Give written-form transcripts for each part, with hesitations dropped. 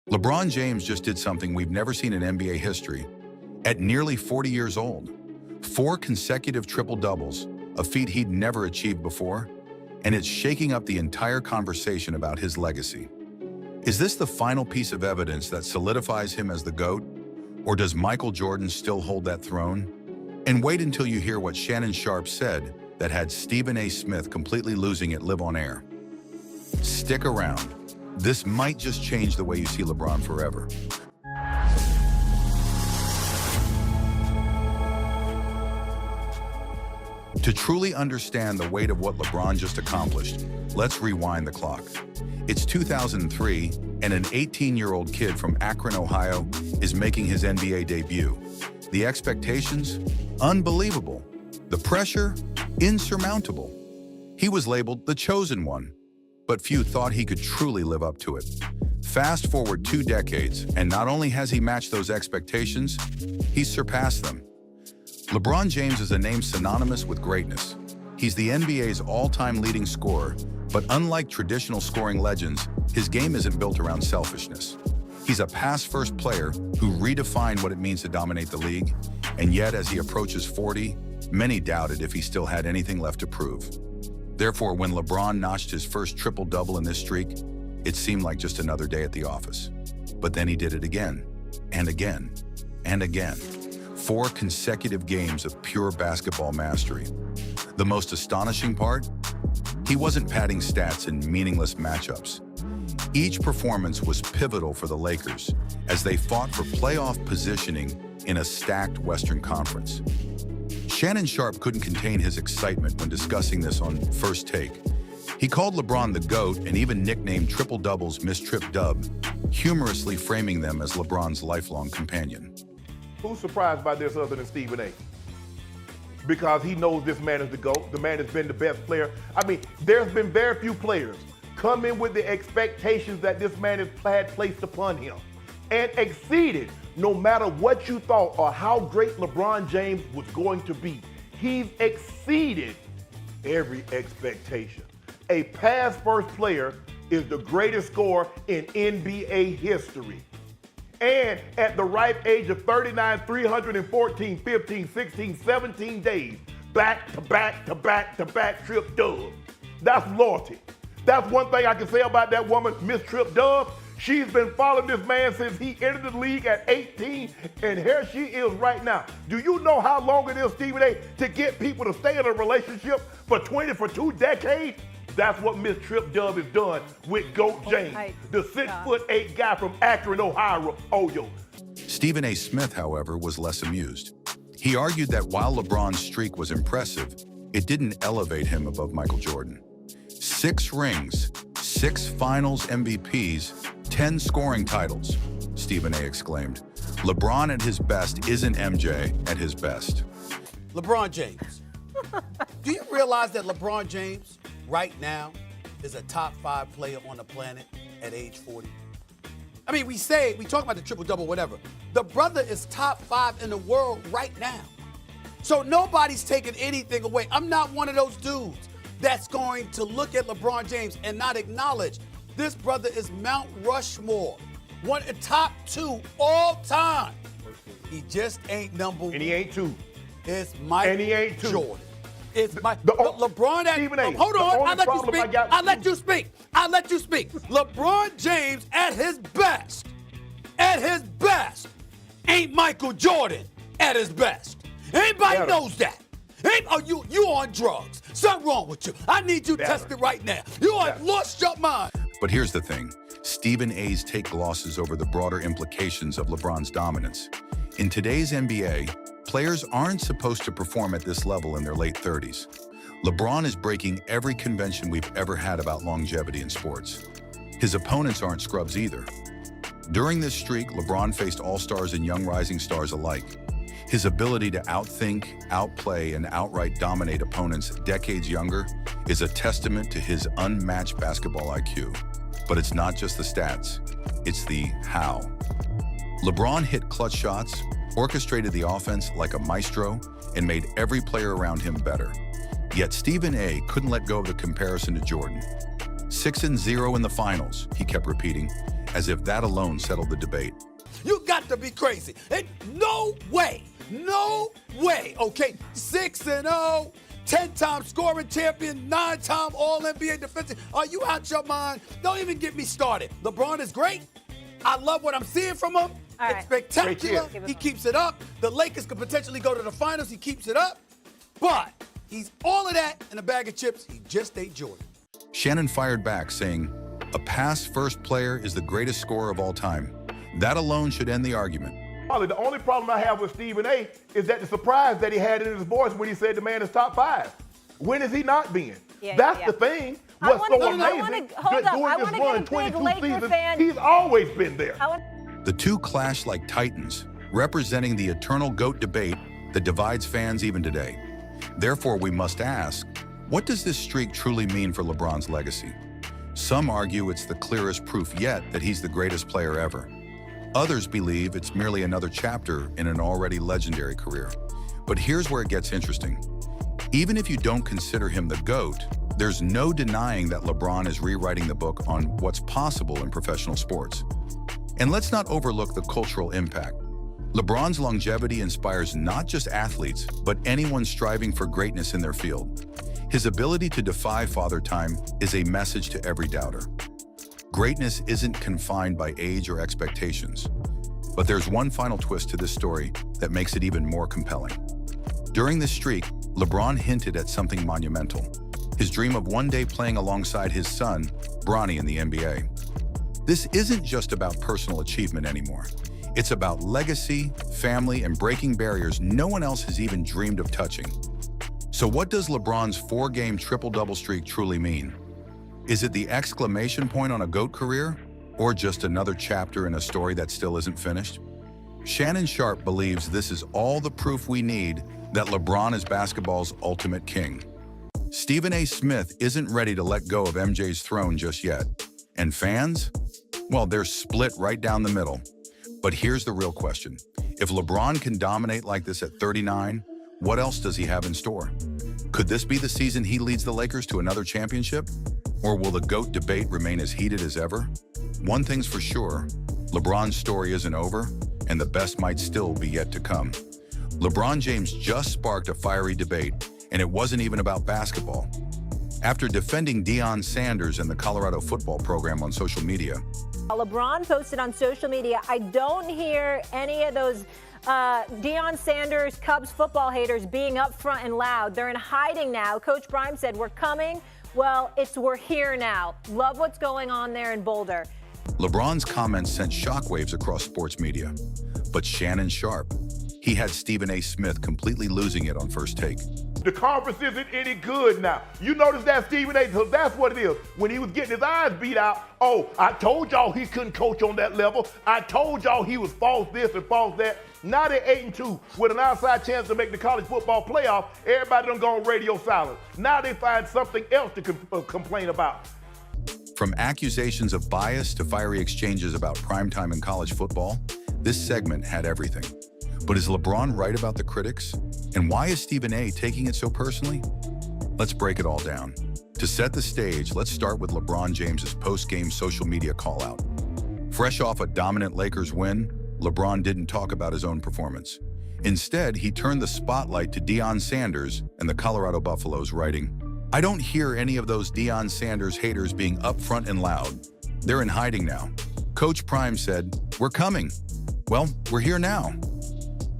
LeBron James just did something we've never seen in NBA history. At nearly 40 years old, 4 consecutive triple-doubles, a feat he'd never achieved before, and it's shaking up the entire conversation about his legacy. Is this the final piece of evidence that solidifies him as the GOAT? Or does Michael Jordan still hold that throne? And wait until you hear what Shannon Sharpe said that had Stephen A. Smith completely losing it live on air. Stick around. This might just change the way you see LeBron forever. To truly understand the weight of what LeBron just accomplished, let's rewind the clock. It's 2003, and an 18-year-old kid from Akron, Ohio, is making his NBA debut. The expectations? Unbelievable. The pressure? Insurmountable. He was labeled the chosen one, but few thought he could truly live up to it. Fast forward 2 decades, and not only has he matched those expectations, he's surpassed them. LeBron James is a name synonymous with greatness. He's the NBA's all-time leading scorer, but unlike traditional scoring legends, his game isn't built around selfishness. He's a pass-first player who redefined what it means to dominate the league, and yet as he approaches 40, many doubted if he still had anything left to prove. Therefore, when LeBron notched his first triple-double in this streak, it seemed like just another day at the office. But then he did it again, and again, and again. 4 consecutive games of pure basketball mastery. The most astonishing part? He wasn't padding stats in meaningless matchups. Each performance was pivotal for the Lakers as they fought for playoff positioning in a stacked Western Conference. Shannon Sharpe couldn't contain his excitement when discussing this on First Take. He called LeBron the GOAT and even nicknamed triple-doubles Miss Trip Dub, humorously framing them as LeBron's lifelong companion. Who's surprised by this other than Stephen A? Because he knows this man is the GOAT. The man has been the best player. I mean, there's been very few players come in with the expectations that this man has had placed upon him and exceeded no matter what you thought or how great LeBron James was going to be. He's exceeded every expectation. A pass-first player is the greatest scorer in NBA history. And at the ripe age of 39, 314, 15, 16, 17 days, back-to-back-to-back-to-back Trip Dub. That's loyalty. That's one thing I can say about that woman, Miss Trip Dub. She's been following this man since he entered the league at 18, and here she is right now. Do you know how long it is, Stephen A., to get people to stay in a relationship for 2 decades? That's what Miss Trip Dub has done with GOAT James, the 6'8" guy from Akron, Ohio. Stephen A. Smith, however, was less amused. He argued that while LeBron's streak was impressive, it didn't elevate him above Michael Jordan. 6 rings, 6 finals MVPs, 10 scoring titles, Stephen A. exclaimed. LeBron at his best isn't MJ at his best. LeBron James. Do you realize that LeBron James right now is a top 5 player on the planet at age 40? I mean, we talk about the triple-double, whatever. The brother is top 5 in the world right now. So nobody's taking anything away. I'm not one of those dudes that's going to look at LeBron James and not acknowledge this brother is Mount Rushmore, one of the top 2 all time. He just ain't number 1. And he ain't 2. It's Mike and he ain't 2. Jordan. It's my LeBron at hold on, I'll let you speak. LeBron James at his best ain't Michael Jordan at his best. Anybody knows that. You on drugs. Something wrong with you. I need you tested right now. You have lost your mind. But here's the thing. Stephen A.'s take glosses over the broader implications of LeBron's dominance. In today's NBA, players aren't supposed to perform at this level in their late 30s. LeBron is breaking every convention we've ever had about longevity in sports. His opponents aren't scrubs either. During this streak, LeBron faced all-stars and young rising stars alike. His ability to outthink, outplay, and outright dominate opponents decades younger is a testament to his unmatched basketball IQ. But it's not just the stats, it's the how. LeBron hit clutch shots, orchestrated the offense like a maestro, and made every player around him better. Yet Stephen A. couldn't let go of the comparison to Jordan. 6-0 in the finals, he kept repeating, as if that alone settled the debate. You got to be crazy. Ain't no way, okay? 6-0, 10-time scoring champion, 9-time All-NBA defensive. Are you out your mind? Don't even get me started. LeBron is great. I love what I'm seeing from him. All right. It's spectacular. He keeps it up. The Lakers could potentially go to the finals. He keeps it up. But he's all of that in a bag of chips. He just ain't Jordan. Shannon fired back, saying, "A pass first player is the greatest scorer of all time. That alone should end the argument." Probably the only problem I have with Stephen A is that the surprise that he had in his voice when he said the man is top 5. When has he not been? That's the thing. What's so amazing, during this run, 22 seasons, he's always been there. The two clash like titans, representing the eternal GOAT debate that divides fans even today. Therefore, we must ask, what does this streak truly mean for LeBron's legacy? Some argue it's the clearest proof yet that he's the greatest player ever. Others believe it's merely another chapter in an already legendary career. But here's where it gets interesting. Even if you don't consider him the GOAT, there's no denying that LeBron is rewriting the book on what's possible in professional sports. And let's not overlook the cultural impact. LeBron's longevity inspires not just athletes, but anyone striving for greatness in their field. His ability to defy Father Time is a message to every doubter. Greatness isn't confined by age or expectations. But there's one final twist to this story that makes it even more compelling. During this streak, LeBron hinted at something monumental, his dream of one day playing alongside his son, Bronny, in the NBA. This isn't just about personal achievement anymore. It's about legacy, family, and breaking barriers no one else has even dreamed of touching. So what does LeBron's 4-game triple-double streak truly mean? Is it the exclamation point on a GOAT career, or just another chapter in a story that still isn't finished? Shannon Sharpe believes this is all the proof we need that LeBron is basketball's ultimate king. Stephen A. Smith isn't ready to let go of MJ's throne just yet. And fans? Well, they're split right down the middle. But here's the real question. If LeBron can dominate like this at 39, what else does he have in store? Could this be the season he leads the Lakers to another championship? Or will the GOAT debate remain as heated as ever? One thing's for sure, LeBron's story isn't over, and the best might still be yet to come. LeBron James just sparked a fiery debate, and it wasn't even about basketball. After defending Deion Sanders and the Colorado football program on social media, LeBron posted on social media, I don't hear any of those Deion Sanders Cubs football haters being up front and loud. They're in hiding now. Coach Prime said, we're coming. Well, we're here now. Love what's going on there in Boulder. LeBron's comments sent shockwaves across sports media. But Shannon Sharpe, he had Stephen A. Smith completely losing it on First Take. The conference isn't any good now. You notice that, Stephen A., so that's what it is. When he was getting his eyes beat out, oh, I told y'all he couldn't coach on that level. I told y'all he was false this and false that. Now they're 8-2 with an outside chance to make the college football playoff. Everybody done gone radio silent. Now they find something else to complain about. From accusations of bias to fiery exchanges about primetime in college football, this segment had everything. But is LeBron right about the critics? And why is Stephen A. taking it so personally? Let's break it all down. To set the stage, let's start with LeBron James's post-game social media call-out. Fresh off a dominant Lakers win, LeBron didn't talk about his own performance. Instead, he turned the spotlight to Deion Sanders and the Colorado Buffaloes, writing, I don't hear any of those Deion Sanders haters being upfront and loud. They're in hiding now. Coach Prime said, we're coming. Well, we're here now.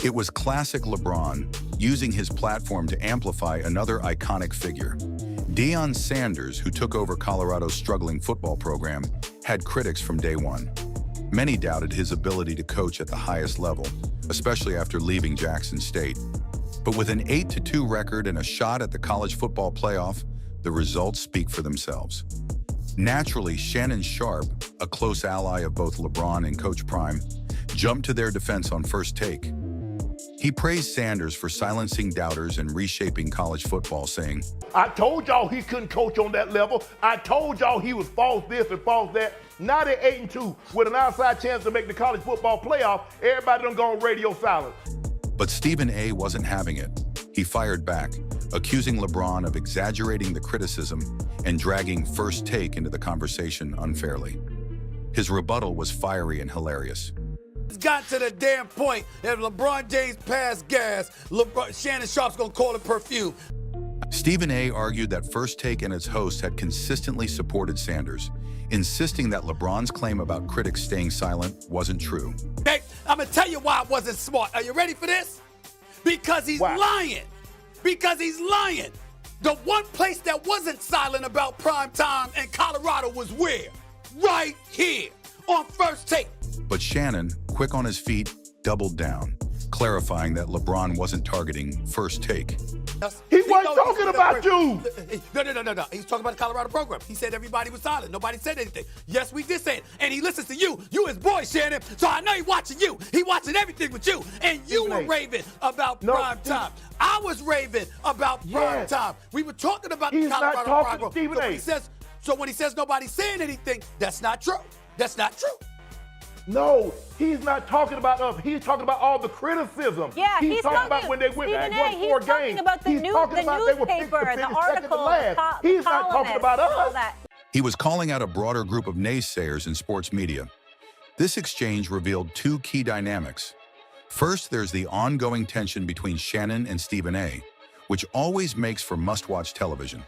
It was classic LeBron, using his platform to amplify another iconic figure. Deion Sanders, who took over Colorado's struggling football program, had critics from day one. Many doubted his ability to coach at the highest level, especially after leaving Jackson State. But with an 8-2 record and a shot at the college football playoff, the results speak for themselves. Naturally, Shannon Sharpe, a close ally of both LeBron and Coach Prime, jumped to their defense on First Take. He praised Sanders for silencing doubters and reshaping college football, saying, I told y'all he couldn't coach on that level. I told y'all he was false this and false that. Now they're 8-2 with an outside chance to make the college football playoff. Everybody done gone radio silent. But Stephen A. wasn't having it. He fired back, accusing LeBron of exaggerating the criticism and dragging First Take into the conversation unfairly. His rebuttal was fiery and hilarious. It's got to the damn point that if LeBron James passed gas, Shannon Sharpe's gonna call it perfume. Stephen A. argued that First Take and its host had consistently supported Sanders, insisting that LeBron's claim about critics staying silent wasn't true. Hey, I'm gonna tell you why it wasn't smart. Are you ready for this? Because he's lying. Because he's lying. The one place that wasn't silent about prime time in Colorado was where? Right here on First Take. But Shannon, quick on his feet, doubled down, clarifying that LeBron wasn't targeting First Take. He wasn't talking about you. No. He's talking about the Colorado program. He said everybody was silent. Nobody said anything. Yes, we did say it. And he listens to you. You his boy, Shannon. So I know he's watching you. He watching everything with you. And you were raving about prime time. I was raving about prime time. We were talking about the Colorado program. So when he says nobody's saying anything, that's not true. That's not true. No, he's not talking about us. He's talking about all the criticism. Yeah, he's talking about when they won 4 games. He's talking about the newspaper, the article, He's not talking about us. He was calling out a broader group of naysayers in sports media. This exchange revealed two key dynamics. First, there's the ongoing tension between Shannon and Stephen A., which always makes for must-watch television.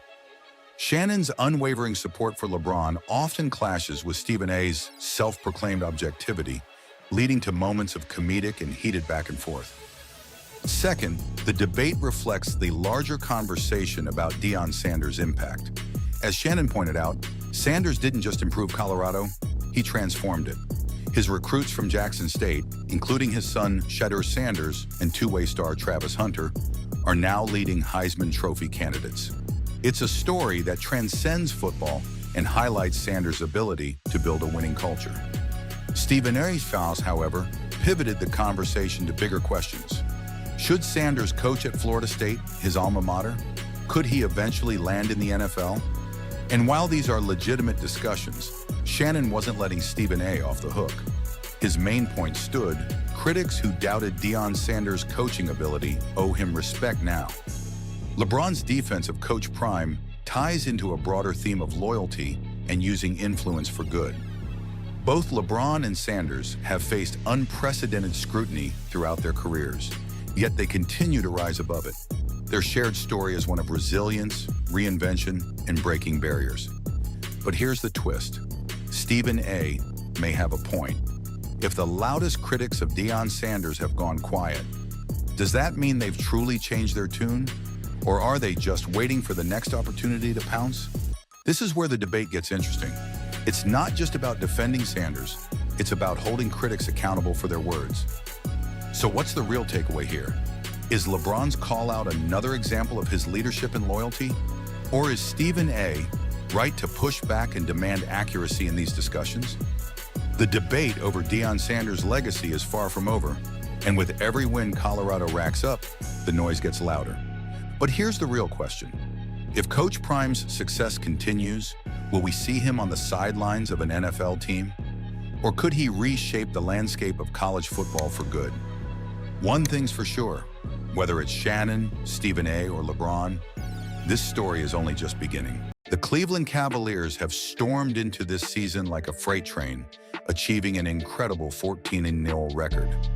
Shannon's unwavering support for LeBron often clashes with Stephen A.'s self-proclaimed objectivity, leading to moments of comedic and heated back and forth. Second, the debate reflects the larger conversation about Deion Sanders' impact. As Shannon pointed out, Sanders didn't just improve Colorado, he transformed it. His recruits from Jackson State, including his son Shedeur Sanders and two-way star Travis Hunter, are now leading Heisman Trophy candidates. It's a story that transcends football and highlights Sanders' ability to build a winning culture. Stephen A's files, however, pivoted the conversation to bigger questions. Should Sanders coach at Florida State, his alma mater? Could he eventually land in the NFL? And while these are legitimate discussions, Shannon wasn't letting Stephen A. off the hook. His main point stood: critics who doubted Deion Sanders' coaching ability owe him respect now. LeBron's defense of Coach Prime ties into a broader theme of loyalty and using influence for good. Both LeBron and Sanders have faced unprecedented scrutiny throughout their careers, yet they continue to rise above it. Their shared story is one of resilience, reinvention, and breaking barriers. But here's the twist. Stephen A. may have a point. If the loudest critics of Deion Sanders have gone quiet, does that mean they've truly changed their tune? Or are they just waiting for the next opportunity to pounce? This is where the debate gets interesting. It's not just about defending Sanders, it's about holding critics accountable for their words. So what's the real takeaway here? Is LeBron's call out another example of his leadership and loyalty? Or is Stephen A. right to push back and demand accuracy in these discussions? The debate over Deion Sanders' legacy is far from over, and with every win Colorado racks up, the noise gets louder. But here's the real question. If Coach Prime's success continues, will we see him on the sidelines of an NFL team? Or could he reshape the landscape of college football for good? One thing's for sure, whether it's Shannon, Stephen A., or LeBron, this story is only just beginning. The Cleveland Cavaliers have stormed into this season like a freight train, achieving an incredible 14-0 record.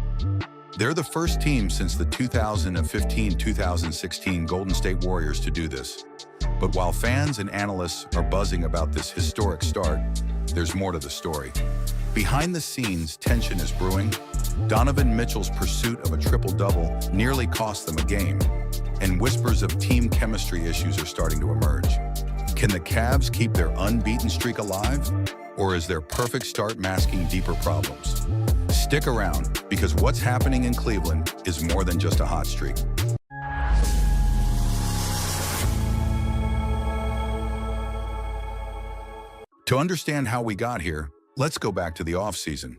They're the first team since the 2015-2016 Golden State Warriors to do this. But while fans and analysts are buzzing about this historic start, there's more to the story. Behind the scenes, tension is brewing. Donovan Mitchell's pursuit of a triple-double nearly cost them a game, and whispers of team chemistry issues are starting to emerge. Can the Cavs keep their unbeaten streak alive, or is their perfect start masking deeper problems? Stick around, because what's happening in Cleveland is more than just a hot streak. To understand how we got here, let's go back to the offseason.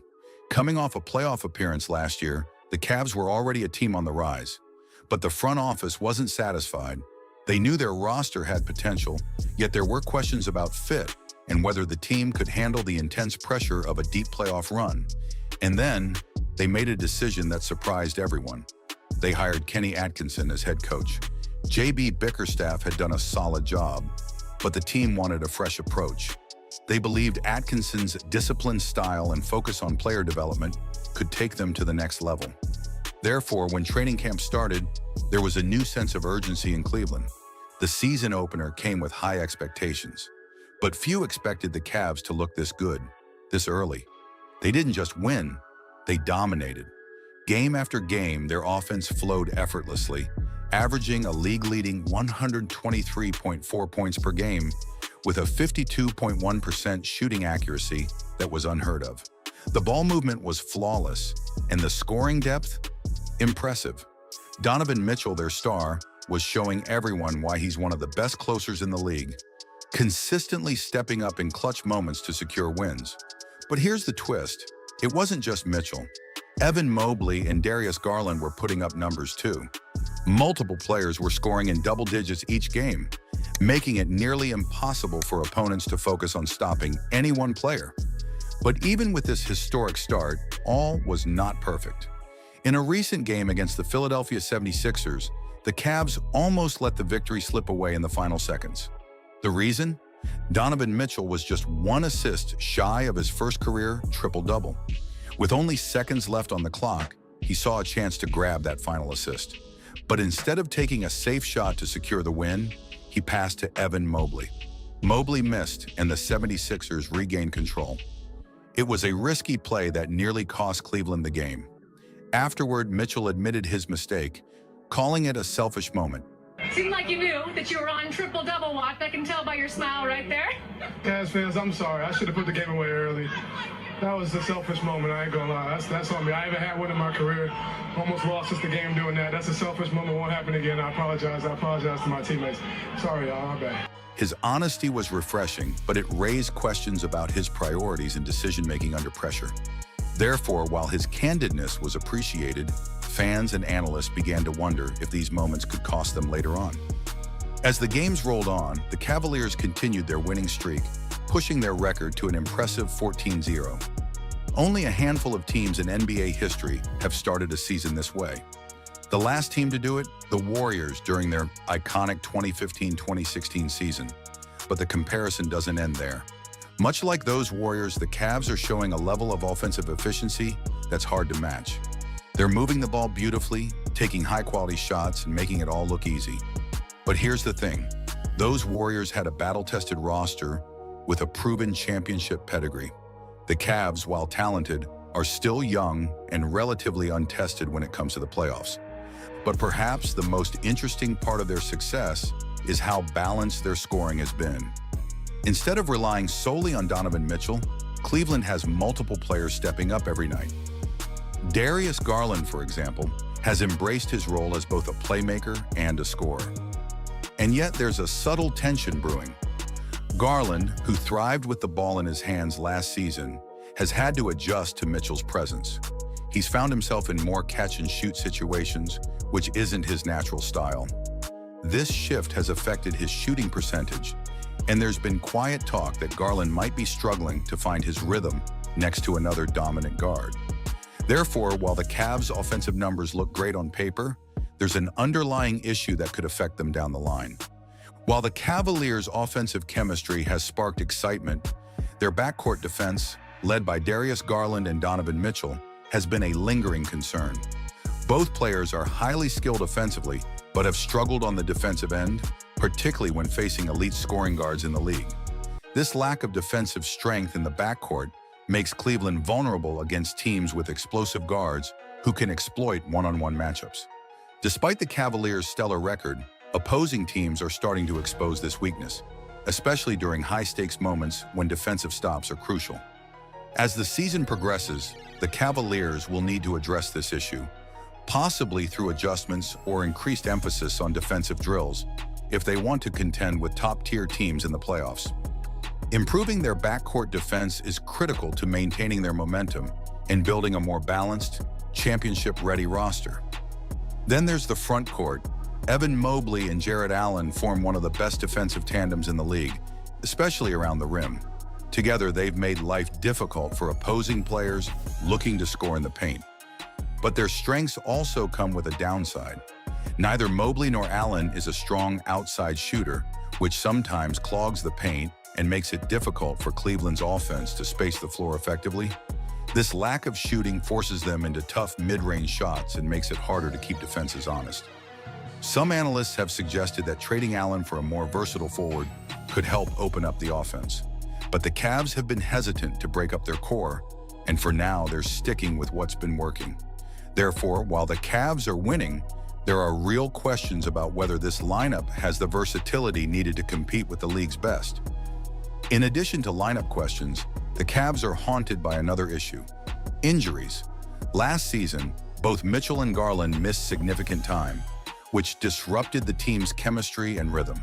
Coming off a playoff appearance last year, the Cavs were already a team on the rise. But the front office wasn't satisfied. They knew their roster had potential, yet there were questions about fit and whether the team could handle the intense pressure of a deep playoff run. And then, they made a decision that surprised everyone. They hired Kenny Atkinson as head coach. J.B. Bickerstaff had done a solid job, but the team wanted a fresh approach. They believed Atkinson's disciplined style and focus on player development could take them to the next level. Therefore, when training camp started, there was a new sense of urgency in Cleveland. The season opener came with high expectations, but few expected the Cavs to look this good, this early. They didn't just win, they dominated. Game after game, their offense flowed effortlessly, averaging a league-leading 123.4 points per game with a 52.1% shooting accuracy that was unheard of. The ball movement was flawless, and the scoring depth, impressive. Donovan Mitchell, their star, was showing everyone why he's one of the best closers in the league, consistently stepping up in clutch moments to secure wins. But here's the twist. It wasn't just Mitchell. Evan Mobley and Darius Garland were putting up numbers too. Multiple players were scoring in double digits each game, making it nearly impossible for opponents to focus on stopping any one player. But even with this historic start, all was not perfect. In a recent game against the Philadelphia 76ers, the Cavs almost let the victory slip away in the final seconds. The reason? Donovan Mitchell was just one assist shy of his first career triple-double. With only seconds left on the clock, he saw a chance to grab that final assist. But instead of taking a safe shot to secure the win, he passed to Evan Mobley. Mobley missed, and the 76ers regained control. It was a risky play that nearly cost Cleveland the game. Afterward, Mitchell admitted his mistake, calling it a selfish moment. Seemed like you knew that you were on triple-double watch. I can tell by your smile right there. Cavs fans, I'm sorry. I should have put the game away early. That was a selfish moment, I ain't gonna lie. That's on me. I haven't had one in my career. Almost lost just the game doing that. That's a selfish moment. Won't happen again. I apologize. I apologize to my teammates. Sorry, y'all. My bad. His honesty was refreshing, but it raised questions about his priorities and decision-making under pressure. Therefore, while his candidness was appreciated, fans and analysts began to wonder if these moments could cost them later on. As the games rolled on, the Cavaliers continued their winning streak, pushing their record to an impressive 14-0. Only a handful of teams in NBA history have started a season this way. The last team to do it, the Warriors during their iconic 2015-2016 season. But the comparison doesn't end there. Much like those Warriors, the Cavs are showing a level of offensive efficiency that's hard to match. They're moving the ball beautifully, taking high-quality shots, and making it all look easy. But here's the thing. Those Warriors had a battle-tested roster with a proven championship pedigree. The Cavs, while talented, are still young and relatively untested when it comes to the playoffs. But perhaps the most interesting part of their success is how balanced their scoring has been. Instead of relying solely on Donovan Mitchell, Cleveland has multiple players stepping up every night. Darius Garland, for example, has embraced his role as both a playmaker and a scorer. And yet there's a subtle tension brewing. Garland, who thrived with the ball in his hands last season, has had to adjust to Mitchell's presence. He's found himself in more catch-and-shoot situations, which isn't his natural style. This shift has affected his shooting percentage, and there's been quiet talk that Garland might be struggling to find his rhythm next to another dominant guard. Therefore, while the Cavs' offensive numbers look great on paper, there's an underlying issue that could affect them down the line. While the Cavaliers' offensive chemistry has sparked excitement, their backcourt defense, led by Darius Garland and Donovan Mitchell, has been a lingering concern. Both players are highly skilled offensively, but have struggled on the defensive end, particularly when facing elite scoring guards in the league. This lack of defensive strength in the backcourt makes Cleveland vulnerable against teams with explosive guards who can exploit one-on-one matchups. Despite the Cavaliers' stellar record, opposing teams are starting to expose this weakness, especially during high-stakes moments when defensive stops are crucial. As the season progresses, the Cavaliers will need to address this issue, possibly through adjustments or increased emphasis on defensive drills, if they want to contend with top-tier teams in the playoffs. Improving their backcourt defense is critical to maintaining their momentum and building a more balanced, championship-ready roster. Then there's the front court. Evan Mobley and Jarrett Allen form one of the best defensive tandems in the league, especially around the rim. Together, they've made life difficult for opposing players looking to score in the paint. But their strengths also come with a downside. Neither Mobley nor Allen is a strong outside shooter, which sometimes clogs the paint and makes it difficult for Cleveland's offense to space the floor effectively. This lack of shooting forces them into tough mid-range shots and makes it harder to keep defenses honest. Some analysts have suggested that trading Allen for a more versatile forward could help open up the offense. But the Cavs have been hesitant to break up their core, and for now they're sticking with what's been working. Therefore, while the Cavs are winning, there are real questions about whether this lineup has the versatility needed to compete with the league's best. In addition to lineup questions, the Cavs are haunted by another issue: injuries. Last season, both Mitchell and Garland missed significant time, which disrupted the team's chemistry and rhythm.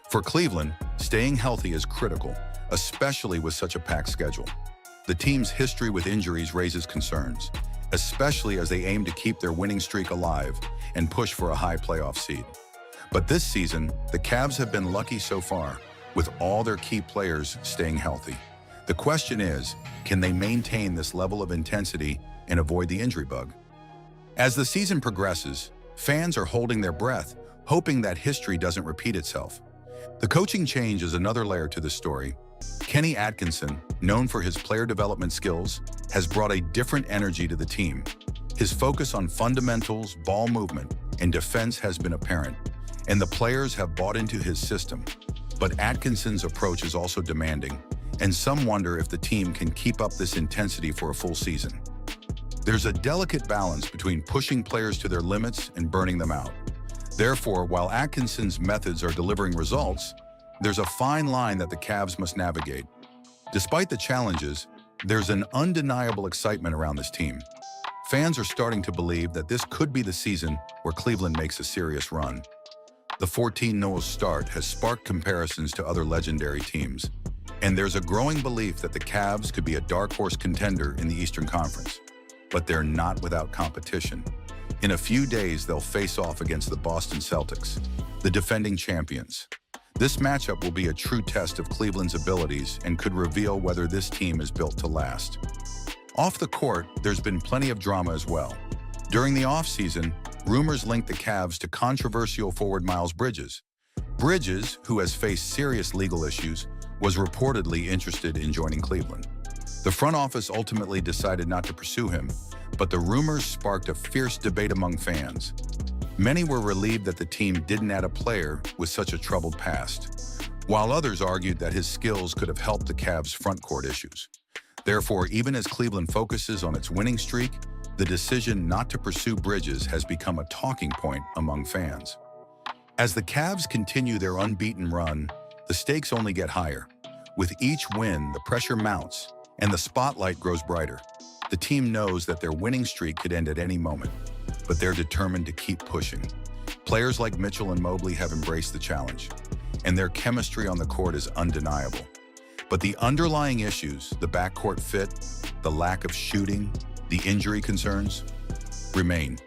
For Cleveland, staying healthy is critical, especially with such a packed schedule. The team's history with injuries raises concerns, especially as they aim to keep their winning streak alive and push for a high playoff seed. But this season, the Cavs have been lucky so far, with all their key players staying healthy. The question is, can they maintain this level of intensity and avoid the injury bug? As the season progresses, fans are holding their breath, hoping that history doesn't repeat itself. The coaching change is another layer to the story. Kenny Atkinson, known for his player development skills, has brought a different energy to the team. His focus on fundamentals, ball movement, and defense has been apparent, and the players have bought into his system. But Atkinson's approach is also demanding, and some wonder if the team can keep up this intensity for a full season. There's a delicate balance between pushing players to their limits and burning them out. Therefore, while Atkinson's methods are delivering results, there's a fine line that the Cavs must navigate. Despite the challenges, there's an undeniable excitement around this team. Fans are starting to believe that this could be the season where Cleveland makes a serious run. The 14-0 start has sparked comparisons to other legendary teams, and there's a growing belief that the Cavs could be a dark horse contender in the Eastern Conference. But they're not without competition. In a few days, they'll face off against the Boston Celtics, the defending champions. This matchup will be a true test of Cleveland's abilities and could reveal whether this team is built to last. Off the court, there's been plenty of drama as well. During the offseason, rumors linked the Cavs to controversial forward Miles Bridges. Bridges, who has faced serious legal issues, was reportedly interested in joining Cleveland. The front office ultimately decided not to pursue him, but the rumors sparked a fierce debate among fans. Many were relieved that the team didn't add a player with such a troubled past, while others argued that his skills could have helped the Cavs' front court issues. Therefore, even as Cleveland focuses on its winning streak, the decision not to pursue Bridges has become a talking point among fans. As the Cavs continue their unbeaten run, the stakes only get higher. With each win, the pressure mounts, and the spotlight grows brighter. The team knows that their winning streak could end at any moment, but they're determined to keep pushing. Players like Mitchell and Mobley have embraced the challenge, and their chemistry on the court is undeniable. But the underlying issues, the backcourt fit, the lack of shooting, the injury concerns, remain.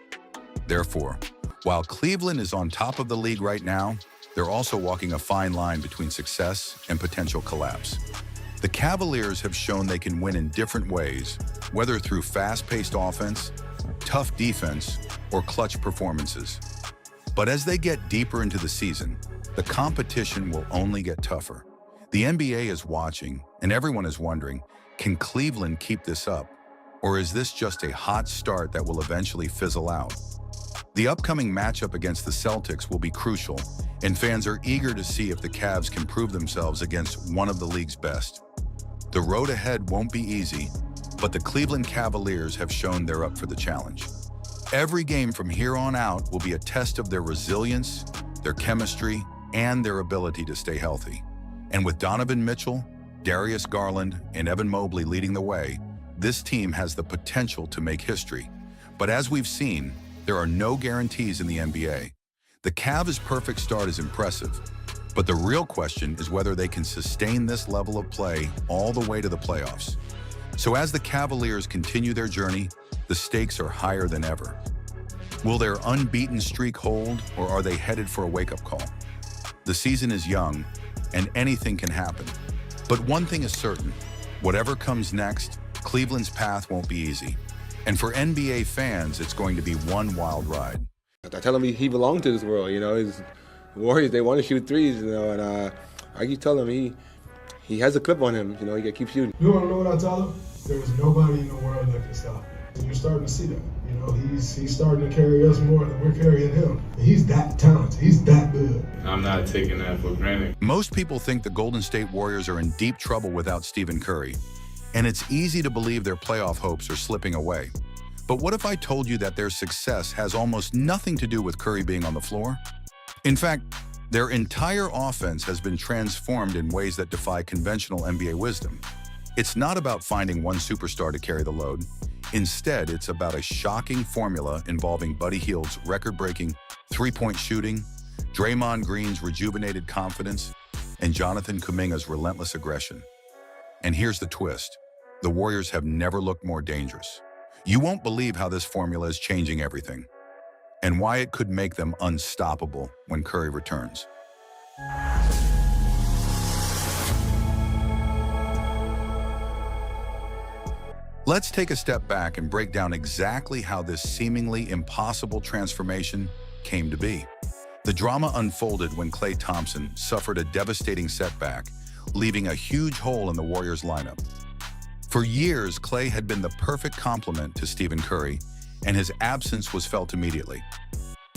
Therefore, while Cleveland is on top of the league right now, they're also walking a fine line between success and potential collapse. The Cavaliers have shown they can win in different ways, whether through fast-paced offense, tough defense, or clutch performances. But as they get deeper into the season, the competition will only get tougher. The NBA is watching, and everyone is wondering, can Cleveland keep this up? Or is this just a hot start that will eventually fizzle out? The upcoming matchup against the Celtics will be crucial, and fans are eager to see if the Cavs can prove themselves against one of the league's best. The road ahead won't be easy, but the Cleveland Cavaliers have shown they're up for the challenge. Every game from here on out will be a test of their resilience, their chemistry, and their ability to stay healthy. And with Donovan Mitchell, Darius Garland, and Evan Mobley leading the way, this team has the potential to make history. But as we've seen, there are no guarantees in the NBA. The Cavs' perfect start is impressive, but the real question is whether they can sustain this level of play all the way to the playoffs. So as the Cavaliers continue their journey, the stakes are higher than ever. Will their unbeaten streak hold, or are they headed for a wake-up call? The season is young, and anything can happen. But one thing is certain, whatever comes next, Cleveland's path won't be easy. And for NBA fans, it's going to be one wild ride. I tell him he belonged to this world, you know. His Warriors, they want to shoot threes, you know, and I keep telling him he has a clip on him. You know, he can keep shooting. You want to know what I tell him? There was nobody in the world that can stop him. And you're starting to see that. You know, he's starting to carry us more than we're carrying him. He's that talented. He's that good. I'm not taking that for granted. Most people think the Golden State Warriors are in deep trouble without Stephen Curry, and it's easy to believe their playoff hopes are slipping away. But what if I told you that their success has almost nothing to do with Curry being on the floor? In fact, their entire offense has been transformed in ways that defy conventional NBA wisdom. It's not about finding one superstar to carry the load. Instead, it's about a shocking formula involving Buddy Hield's record-breaking three-point shooting, Draymond Green's rejuvenated confidence, and Jonathan Kuminga's relentless aggression. And here's the twist. The Warriors have never looked more dangerous. You won't believe how this formula is changing everything, and why it could make them unstoppable when Curry returns. Let's take a step back and break down exactly how this seemingly impossible transformation came to be. The drama unfolded when Klay Thompson suffered a devastating setback, leaving a huge hole in the Warriors lineup. For years, Klay had been the perfect complement to Stephen Curry, and his absence was felt immediately.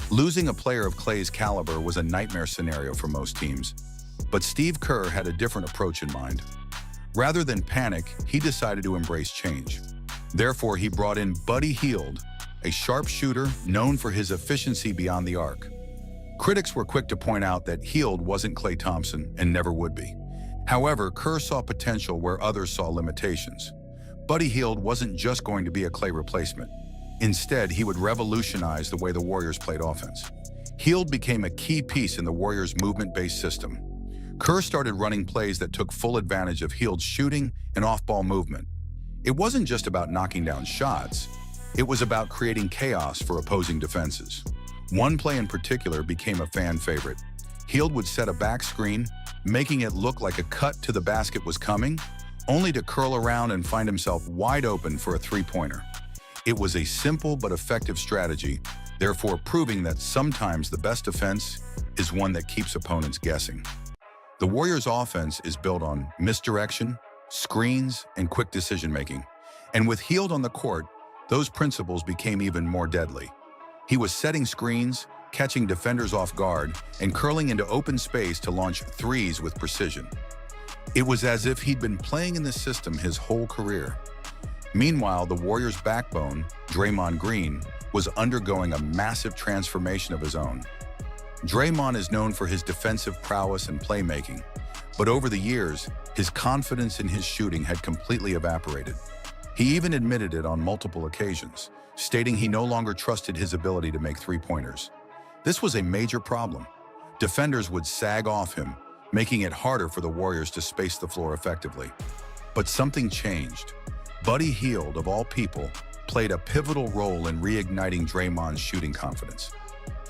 Losing a player of Klay's caliber was a nightmare scenario for most teams, but Steve Kerr had a different approach in mind. Rather than panic, he decided to embrace change. Therefore, he brought in Buddy Hield, a sharp shooter known for his efficiency beyond the arc. Critics were quick to point out that Hield wasn't Klay Thompson and never would be. However, Kerr saw potential where others saw limitations. Buddy Hield wasn't just going to be a Klay replacement. Instead, he would revolutionize the way the Warriors played offense. Hield became a key piece in the Warriors' movement-based system. Kerr started running plays that took full advantage of Hield's shooting and off-ball movement. It wasn't just about knocking down shots. It was about creating chaos for opposing defenses. One play in particular became a fan favorite. Hield would set a back screen, making it look like a cut to the basket was coming, only to curl around and find himself wide open for a three-pointer. It was a simple but effective strategy, therefore proving that sometimes the best defense is one that keeps opponents guessing. The Warriors' offense is built on misdirection, screens, and quick decision-making. And with Hield on the court, those principles became even more deadly. He was setting screens, catching defenders off guard, and curling into open space to launch threes with precision. It was as if he'd been playing in the system his whole career. Meanwhile, the Warriors' backbone, Draymond Green, was undergoing a massive transformation of his own. Draymond is known for his defensive prowess and playmaking, but over the years, his confidence in his shooting had completely evaporated. He even admitted it on multiple occasions, stating he no longer trusted his ability to make three-pointers. This was a major problem. Defenders would sag off him, making it harder for the Warriors to space the floor effectively. But something changed. Buddy Hield, of all people, played a pivotal role in reigniting Draymond's shooting confidence.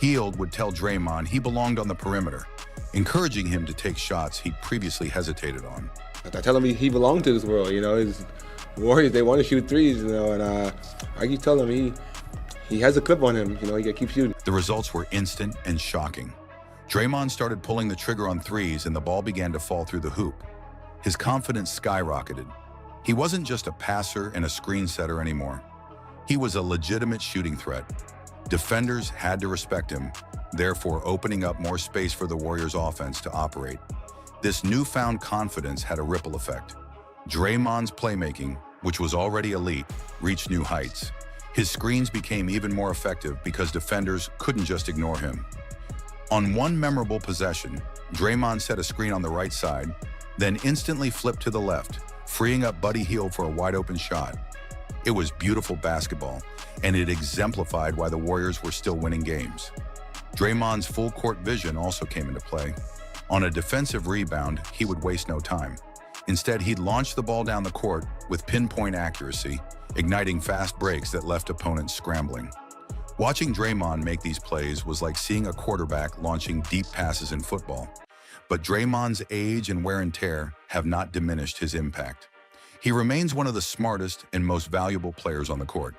Hield would tell Draymond he belonged on the perimeter, encouraging him to take shots he'd previously hesitated on. I tell him he belonged to this world, you know. His Warriors, they want to shoot threes, you know, and I keep telling him he has a clip on him, you know, he can keep shooting. The results were instant and shocking. Draymond started pulling the trigger on threes and the ball began to fall through the hoop. His confidence skyrocketed. He wasn't just a passer and a screen setter anymore. He was a legitimate shooting threat. Defenders had to respect him, therefore opening up more space for the Warriors' offense to operate. This newfound confidence had a ripple effect. Draymond's playmaking, which was already elite, reached new heights. His screens became even more effective because defenders couldn't just ignore him. On one memorable possession, Draymond set a screen on the right side, then instantly flipped to the left, freeing up Buddy Hield for a wide-open shot. It was beautiful basketball, and it exemplified why the Warriors were still winning games. Draymond's full-court vision also came into play. On a defensive rebound, he would waste no time. Instead, he'd launch the ball down the court with pinpoint accuracy, igniting fast breaks that left opponents scrambling. Watching Draymond make these plays was like seeing a quarterback launching deep passes in football. But Draymond's age and wear and tear have not diminished his impact. He remains one of the smartest and most valuable players on the court.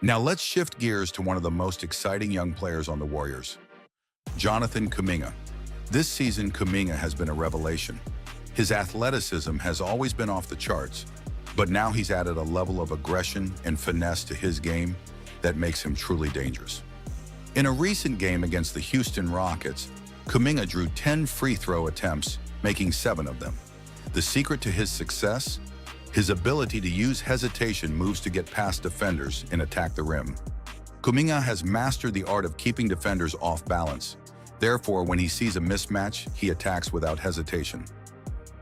Now let's shift gears to one of the most exciting young players on the Warriors, Jonathan Kuminga. This season, Kuminga has been a revelation. His athleticism has always been off the charts, but now he's added a level of aggression and finesse to his game that makes him truly dangerous. In a recent game against the Houston Rockets, Kuminga drew 10 free throw attempts, making 7 of them. The secret to his success? His ability to use hesitation moves to get past defenders and attack the rim. Kuminga has mastered the art of keeping defenders off balance. Therefore, when he sees a mismatch, he attacks without hesitation.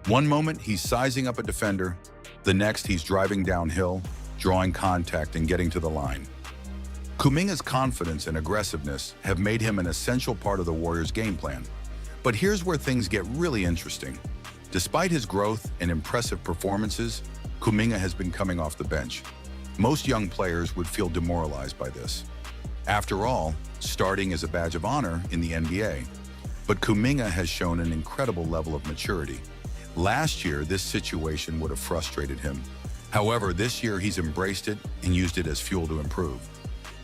One moment, he's sizing up a defender. The next, he's driving downhill, drawing contact, and getting to the line. Kuminga's confidence and aggressiveness have made him an essential part of the Warriors' game plan. But here's where things get really interesting. Despite his growth and impressive performances, Kuminga has been coming off the bench. Most young players would feel demoralized by this. After all, starting is a badge of honor in the NBA. But Kuminga has shown an incredible level of maturity. Last year, this situation would have frustrated him. However, this year he's embraced it and used it as fuel to improve.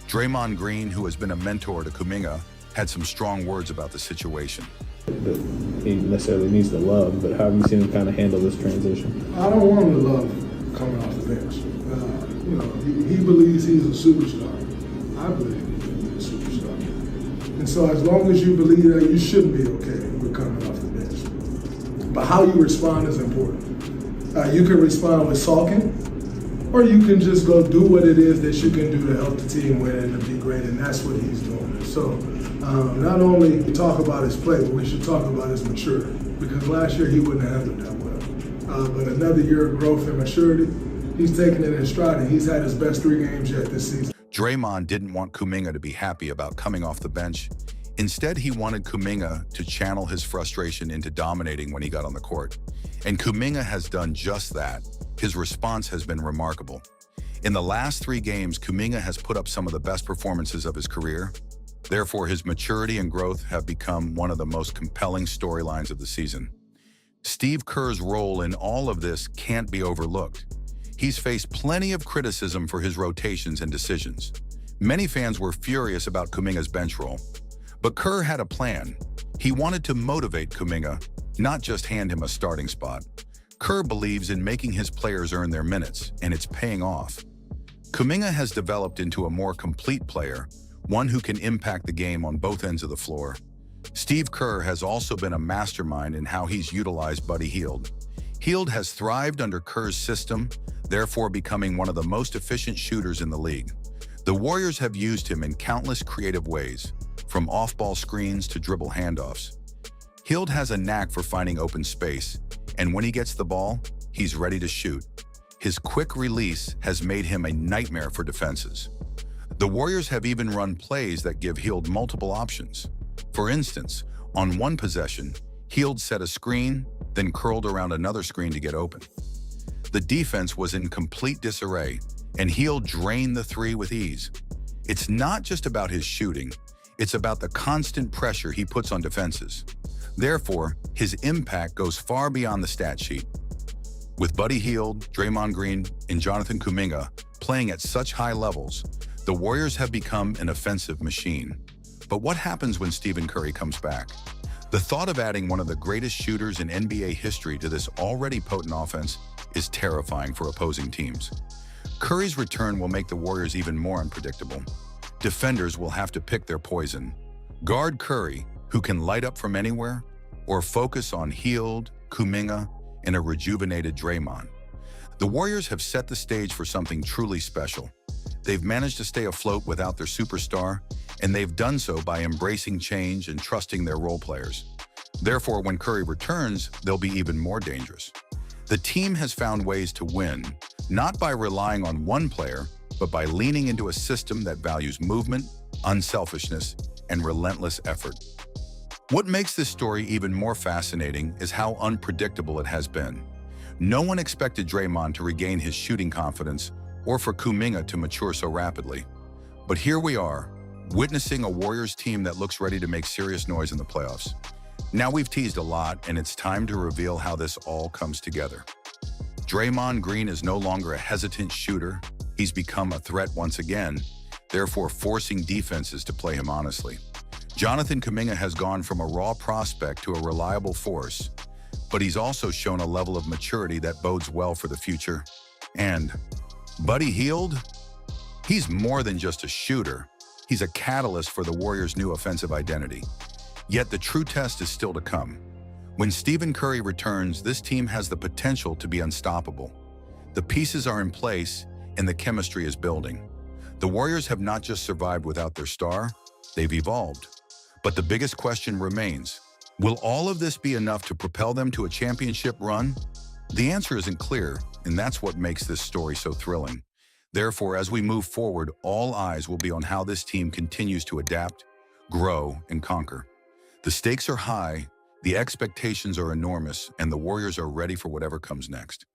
Draymond Green, who has been a mentor to Kuminga, had some strong words about the situation. That he necessarily needs the love, but how have you seen him kind of handle this transition? I don't want him to love coming off the bench. He believes he's a superstar. I believe he's a superstar. And so as long as you believe that, you shouldn't be okay with coming off the bench. But how you respond is important. You can respond with sulking, or you can just go do what it is that you can do to help the team win and to be great, and that's what he's doing. So not only we talk about his play, but we should talk about his maturity, because last year he wouldn't have handled that well. But another year of growth and maturity, he's taken it in stride, and he's had his best 3 games yet this season. Draymond didn't want Kuminga to be happy about coming off the bench. Instead, he wanted Kuminga to channel his frustration into dominating when he got on the court. And Kuminga has done just that. His response has been remarkable. In the last 3 games, Kuminga has put up some of the best performances of his career. Therefore, his maturity and growth have become one of the most compelling storylines of the season. Steve Kerr's role in all of this can't be overlooked. He's faced plenty of criticism for his rotations and decisions. Many fans were furious about Kuminga's bench role. But Kerr had a plan. He wanted to motivate Kuminga, not just hand him a starting spot. Kerr believes in making his players earn their minutes, and it's paying off. Kuminga has developed into a more complete player, one who can impact the game on both ends of the floor. Steve Kerr has also been a mastermind in how he's utilized Buddy Hield. Hield has thrived under Kerr's system, therefore becoming one of the most efficient shooters in the league. The Warriors have used him in countless creative ways, from off-ball screens to dribble handoffs. Hield has a knack for finding open space, and when he gets the ball, he's ready to shoot. His quick release has made him a nightmare for defenses. The Warriors have even run plays that give Hield multiple options. For instance, on one possession, Hield set a screen, then curled around another screen to get open. The defense was in complete disarray, and Hield drained the 3 with ease. It's not just about his shooting, it's about the constant pressure he puts on defenses. Therefore, his impact goes far beyond the stat sheet. With Buddy Hield, Draymond Green, and Jonathan Kuminga playing at such high levels, the Warriors have become an offensive machine. But what happens when Stephen Curry comes back? The thought of adding one of the greatest shooters in NBA history to this already potent offense is terrifying for opposing teams. Curry's return will make the Warriors even more unpredictable. Defenders will have to pick their poison. Guard Curry, who can light up from anywhere, or focus on Hield, Kuminga, and a rejuvenated Draymond. The Warriors have set the stage for something truly special. They've managed to stay afloat without their superstar, and they've done so by embracing change and trusting their role players. Therefore, when Curry returns, they'll be even more dangerous. The team has found ways to win, not by relying on one player, but by leaning into a system that values movement, unselfishness, and relentless effort. What makes this story even more fascinating is how unpredictable it has been. No one expected Draymond to regain his shooting confidence or for Kuminga to mature so rapidly. But here we are, witnessing a Warriors team that looks ready to make serious noise in the playoffs. Now we've teased a lot, and it's time to reveal how this all comes together. Draymond Green is no longer a hesitant shooter. He's become a threat once again, therefore forcing defenses to play him honestly. Jonathan Kuminga has gone from a raw prospect to a reliable force. but he's also shown a level of maturity that bodes well for the future. And Buddy Hield? He's more than just a shooter. He's a catalyst for the Warriors' new offensive identity. Yet the true test is still to come. When Stephen Curry returns, this team has the potential to be unstoppable. The pieces are in place, and the chemistry is building. The Warriors have not just survived without their star, they've evolved. But the biggest question remains, will all of this be enough to propel them to a championship run? The answer isn't clear, and that's what makes this story so thrilling. Therefore, as we move forward, all eyes will be on how this team continues to adapt, grow, and conquer. The stakes are high, the expectations are enormous, and the Warriors are ready for whatever comes next.